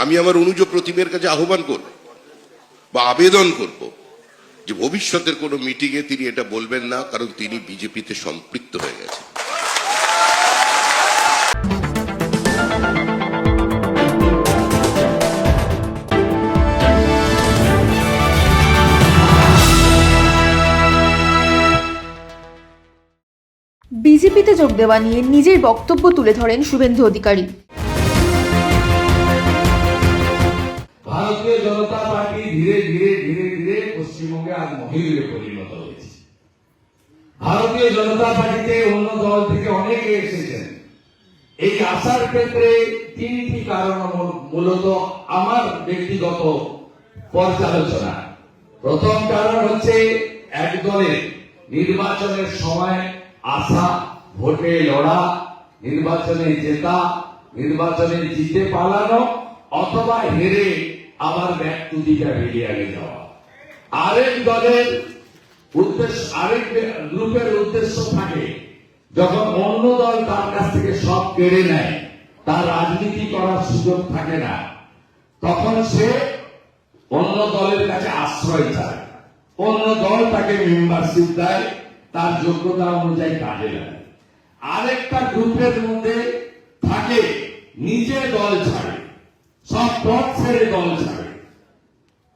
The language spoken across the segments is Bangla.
আমি আমার অনুজ প্রতিমের কাছে আহ্বান করব বা আবেদন করব যে ভবিষ্যতের কোনো মিটিংয়ে তিনি এটা বলবেন না, কারণ তিনি বিজেপিতে সম্পৃক্ত হয়ে গেছেন। বিজেপিতে যোগ দেওয়া নিয়ে নিজের বক্তব্য তুলে ধরেন শুভেন্দু অধিকারী। ভারতীয় জনতা পার্টি ধীরে ধীরে ধীরে ধীরে পশ্চিমবঙ্গে আজ মহিলে পরিণত হয়েছে। ভারতীয় জনতা পার্টিতে অন্য দল থেকে অনেকে এসেছেন। এই আসার ক্ষেত্রে তিনটি কারণ মূলত আমার ব্যক্তিগত পর্যালোচনা। প্রথম কারণ হচ্ছে এক দলের নির্বাচনের সময় আসা, ভোটে লড়া, নির্বাচনে জেতা, নির্বাচনে জিতে পালানো, অথবা হেরে আবার ব্যাক টু দি বেরিয়ে যাওয়া। আরেক দলের উদ্দেশ্য, আরেক গ্রুপের উদ্দেশ্য থাকে যখন অন্য দল তার কাছ থেকে সব কেড়ে নেয়, তার রাজনীতি করার সুযোগ থাকে না, তখন সে অন্য দলের কাছে আশ্রয় চায়, অন্য দল তাকে মেম্বারশিপ দেয়, তার যোগ্যতা অনুযায়ী কাজে লাগে। আরেকটা গ্রুপের মধ্যে থাকে নিজে দল ছাড়ে, সব পথ ছেড়ে দল ছাড়ে,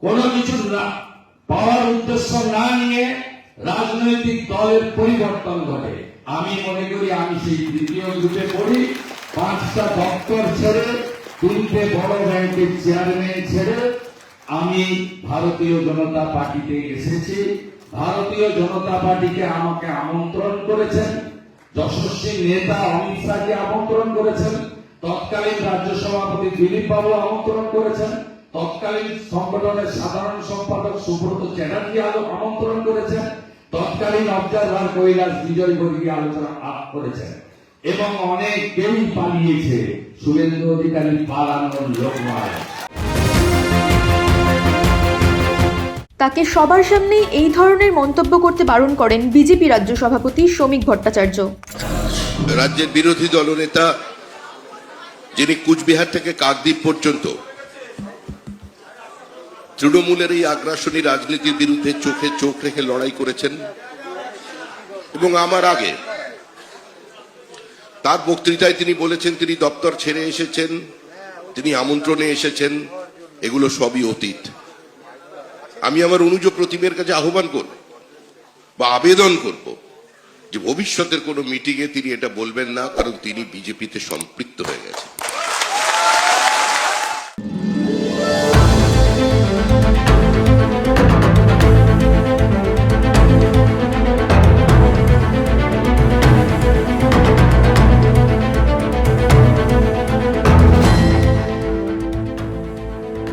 কোনো কিছু পাওয়ার উদ্দেশ্য না নিয়ে রাজনৈতিক দলের পরিবর্তন ঘটে। আমি মনে করি আমি সেই তৃতীয় গ্রুপে পড়ি। 5টা দপ্তর ছেড়ে, 3টে বড় ব্যাংকের চেয়ারম্যান ছেড়ে আমি ভারতীয় জনতা পার্টিতে এসেছি। ভারতীয় জনতা পার্টিকে আমাকে আমন্ত্রণ করেছেন, যশস্বী নেতা অমিত শাহকে আমন্ত্রণ করেছেন, তৎকালীন রাজ্য সভাপতি দিলীপ বাবু আমন্ত্রণ করেছেন, তৎকালীন সংগঠনের সাধারণ সম্পাদক সুব্রত চ্যাটার্জি আমন্ত্রণ করেছেন, তৎকালীন অবজারভার কৈলাস বিজয় বর্গী আলোচনা করেছেন, এবং অনেকেই পালিয়েছে। শুভেন্দু অধিকারী পালানোর লোক নয়। তাকে সবার সামনেই এই ধরনের মন্তব্য করতে বারণ করেন বিজেপি রাজ্য সভাপতি শ্রমিক ভট্টাচার্য। রাজ্যের বিরোধী দলনেতা, যিনি কুচবিহার থেকে কাকদ্বীপ পর্যন্ত তৃণমূলের এই আগ্রাসনী রাজনীতির বিরুদ্ধে চোখে চোখ রেখে লড়াই করেছেন, এবং আমার আগে তার বক্তৃতায় তিনি বলেছেন তিনি দপ্তর ছেড়ে এসেছেন, তিনি আমন্ত্রণে এসেছেন, এগুলো সবই অতীত। আমি আমার অনুজ প্রতিমের কাছে আহ্বান করব বা আবেদন করব যে ভবিষ্যতের কোনো মিটিংয়ে তিনি এটা বলবেন না, কারণ তিনি বিজেপিতে সম্পৃক্ত হয়ে গেছেন।